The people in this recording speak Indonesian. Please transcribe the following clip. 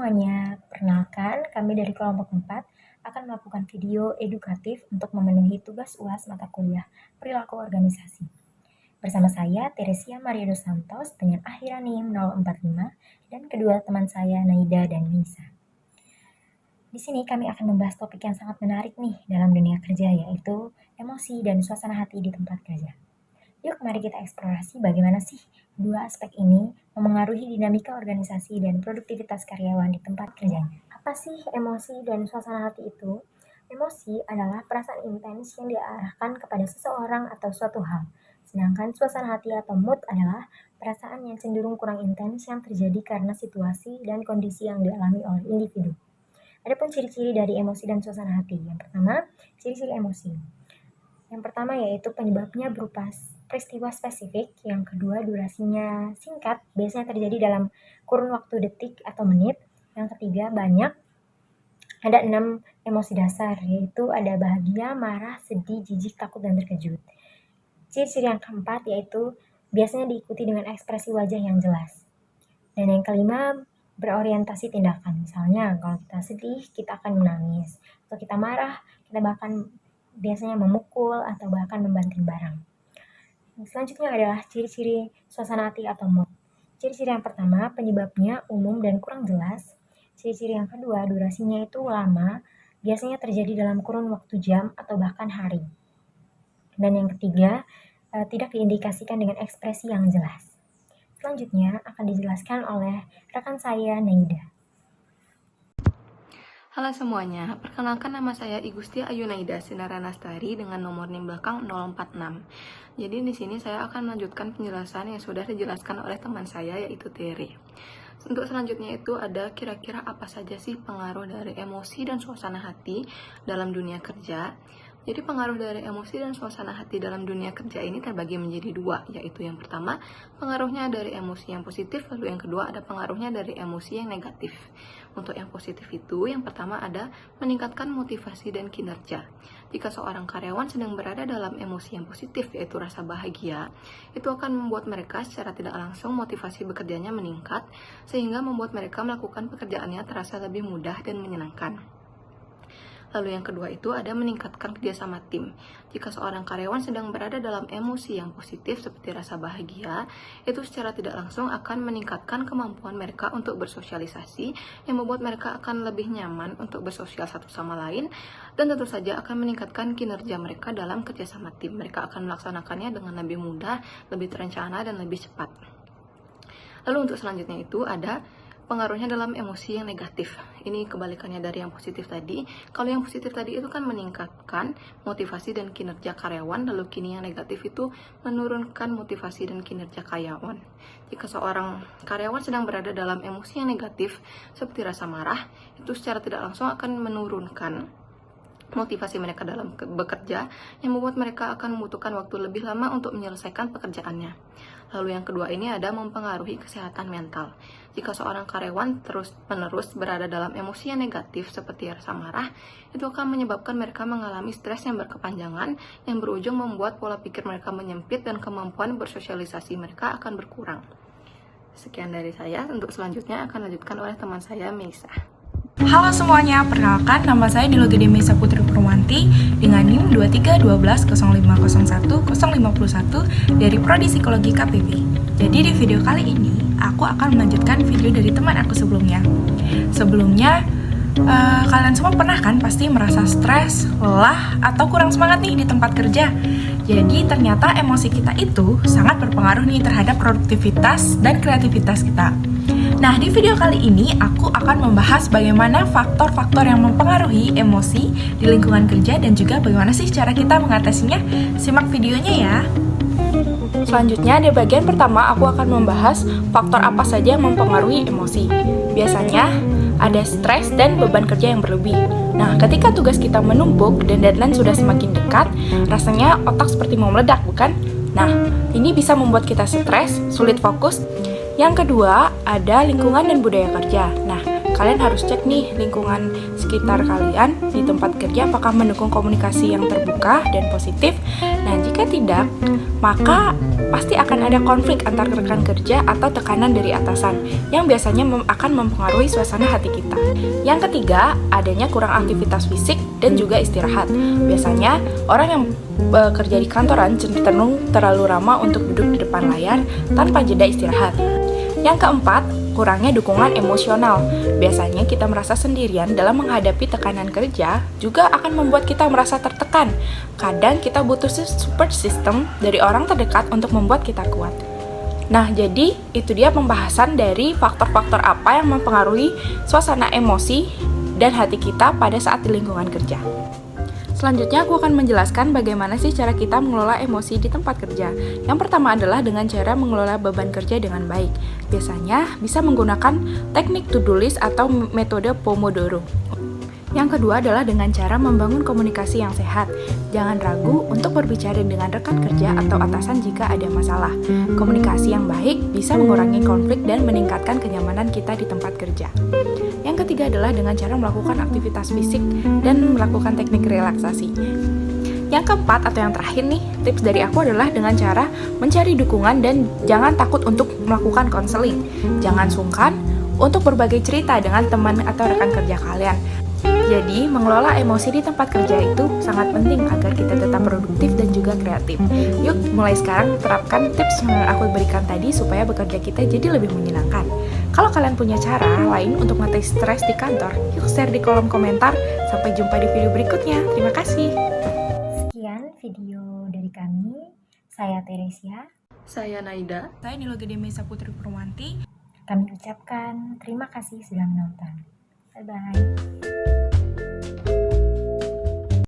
semuanya, perkenalkan kami dari kelompok 4 akan melakukan video edukatif untuk memenuhi tugas UAS mata kuliah Perilaku Organisasi. Bersama saya, Teresia Maria dos Santos dengan akhiran NIM 045 dan kedua teman saya, Naida dan Nisa. Di sini kami akan membahas topik yang sangat menarik nih dalam dunia kerja, yaitu emosi dan suasana hati di tempat kerja. Yuk mari kita eksplorasi bagaimana sih dua aspek ini memengaruhi dinamika organisasi dan produktivitas karyawan di tempat kerjanya. Apa sih emosi dan suasana hati itu? Emosi adalah perasaan intens yang diarahkan kepada seseorang atau suatu hal. Sedangkan suasana hati atau mood adalah perasaan yang cenderung kurang intens yang terjadi karena situasi dan kondisi yang dialami oleh individu. Adapun ciri-ciri dari emosi dan suasana hati. Yang pertama, ciri-ciri emosi. Yang pertama yaitu penyebabnya berupa peristiwa spesifik, yang kedua durasinya singkat, biasanya terjadi dalam kurun waktu detik atau menit, yang ketiga banyak, ada 6 emosi dasar, yaitu ada bahagia, marah, sedih, jijik, takut, dan terkejut. Ciri-ciri yang keempat yaitu biasanya diikuti dengan ekspresi wajah yang jelas. Dan yang kelima, berorientasi tindakan, misalnya kalau kita sedih, kita akan menangis, atau kita marah, kita bahkan biasanya memukul atau bahkan membanting barang. Selanjutnya adalah ciri-ciri suasana hati atau mood. Ciri-ciri yang pertama, penyebabnya umum dan kurang jelas. Ciri-ciri yang kedua, durasinya itu lama, biasanya terjadi dalam kurun waktu jam atau bahkan hari. Dan yang ketiga, tidak diindikasikan dengan ekspresi yang jelas. Selanjutnya akan dijelaskan oleh rekan saya, Naida. Halo semuanya, perkenalkan nama saya Igusti Ayu Naida Sindaranastari dengan nomor NIM belakang 046. Jadi di sini saya akan melanjutkan penjelasan yang sudah dijelaskan oleh teman saya yaitu Tere. Untuk selanjutnya itu ada kira-kira apa saja sih pengaruh dari emosi dan suasana hati dalam dunia kerja. Jadi pengaruh dari emosi dan suasana hati dalam dunia kerja ini terbagi menjadi dua, yaitu yang pertama pengaruhnya dari emosi yang positif, lalu yang kedua ada pengaruhnya dari emosi yang negatif. Untuk yang positif itu, yang pertama ada meningkatkan motivasi dan kinerja. Jika seorang karyawan sedang berada dalam emosi yang positif, yaitu rasa bahagia, itu akan membuat mereka secara tidak langsung motivasi bekerjanya meningkat, sehingga membuat mereka melakukan pekerjaannya terasa lebih mudah dan menyenangkan. Lalu yang kedua itu ada meningkatkan kerjasama tim. Jika seorang karyawan sedang berada dalam emosi yang positif seperti rasa bahagia, itu secara tidak langsung akan meningkatkan kemampuan mereka untuk bersosialisasi, yang membuat mereka akan lebih nyaman untuk bersosial satu sama lain, dan tentu saja akan meningkatkan kinerja mereka dalam kerjasama tim. Mereka akan melaksanakannya dengan lebih mudah, lebih terencana, dan lebih cepat. Lalu untuk selanjutnya itu ada pengaruhnya dalam emosi yang negatif. Ini kebalikannya dari yang positif tadi. Kalau yang positif tadi itu kan meningkatkan motivasi dan kinerja karyawan, lalu kini yang negatif itu menurunkan motivasi dan kinerja karyawan. Jika seorang karyawan sedang berada dalam emosi yang negatif, seperti rasa marah, itu secara tidak langsung akan menurunkan motivasi mereka dalam bekerja, yang membuat mereka akan membutuhkan waktu lebih lama untuk menyelesaikan pekerjaannya. Lalu yang kedua ini ada mempengaruhi kesehatan mental. Jika seorang karyawan terus-menerus berada dalam emosi yang negatif seperti rasa marah, itu akan menyebabkan mereka mengalami stres yang berkepanjangan, yang berujung membuat pola pikir mereka menyempit dan kemampuan bersosialisasi mereka akan berkurang. Sekian dari saya, untuk selanjutnya akan dilanjutkan oleh teman saya, Meisa. Halo semuanya, perkenalkan nama saya Dilogede Meisa Putri Purwanti dengan NIM 23120501-051 dari Prodi Psikologi KPB. Jadi di video kali ini, aku akan melanjutkan video dari teman aku sebelumnya. Kalian semua pernah kan pasti merasa stres, lelah, atau kurang semangat nih di tempat kerja. Jadi ternyata emosi kita itu sangat berpengaruh nih terhadap produktivitas dan kreativitas kita. Nah, di video kali ini aku akan membahas bagaimana faktor-faktor yang mempengaruhi emosi di lingkungan kerja dan juga bagaimana sih cara kita mengatasinya. Simak videonya ya. Selanjutnya, di bagian pertama aku akan membahas faktor apa saja yang mempengaruhi emosi. Biasanya ada stres dan beban kerja yang berlebih. Nah, ketika tugas kita menumpuk dan deadline sudah semakin dekat, rasanya otak seperti mau meledak, bukan? Nah, ini bisa membuat kita stres, sulit fokus. Yang kedua, ada lingkungan dan budaya kerja. Nah, kalian harus cek nih lingkungan sekitar kalian di tempat kerja apakah mendukung komunikasi yang terbuka dan positif. Nah, jika tidak, maka pasti akan ada konflik antar rekan kerja atau tekanan dari atasan yang biasanya akan mempengaruhi suasana hati kita. Yang ketiga, adanya kurang aktivitas fisik dan juga istirahat. Biasanya orang yang bekerja di kantoran cenderung terlalu lama untuk duduk di depan layar tanpa jeda istirahat. Yang keempat, kurangnya dukungan emosional. Biasanya kita merasa sendirian dalam menghadapi tekanan kerja, juga akan membuat kita merasa tertekan. Kadang kita butuh support system dari orang terdekat untuk membuat kita kuat. Nah, jadi itu dia pembahasan dari faktor-faktor apa yang mempengaruhi suasana emosi dan hati kita pada saat di lingkungan kerja. Selanjutnya aku akan menjelaskan bagaimana sih cara kita mengelola emosi di tempat kerja. Yang pertama adalah dengan cara mengelola beban kerja dengan baik. Biasanya bisa menggunakan teknik to-do list atau metode Pomodoro. Yang kedua adalah dengan cara membangun komunikasi yang sehat. Jangan ragu untuk berbicara dengan rekan kerja atau atasan jika ada masalah. Komunikasi yang baik bisa mengurangi konflik dan meningkatkan kenyamanan kita di tempat kerja. Yang ketiga adalah dengan cara melakukan aktivitas fisik dan melakukan teknik relaksasi. Yang keempat atau yang terakhir nih, tips dari aku adalah dengan cara mencari dukungan dan jangan takut untuk melakukan konseling. Jangan sungkan untuk berbagi cerita dengan teman atau rekan kerja kalian. Jadi, mengelola emosi di tempat kerja itu sangat penting agar kita tetap produktif dan juga kreatif. Yuk, mulai sekarang terapkan tips yang aku berikan tadi supaya bekerja kita jadi lebih menyenangkan. Kalau kalian punya cara lain untuk mengatasi stres di kantor, yuk share di kolom komentar. Sampai jumpa di video berikutnya. Terima kasih. Sekian video dari kami. Saya Teresia. Saya Naida. Saya Nilogi Demesa Putri Purwanti. Kami ucapkan terima kasih sudah menonton. Bye-bye.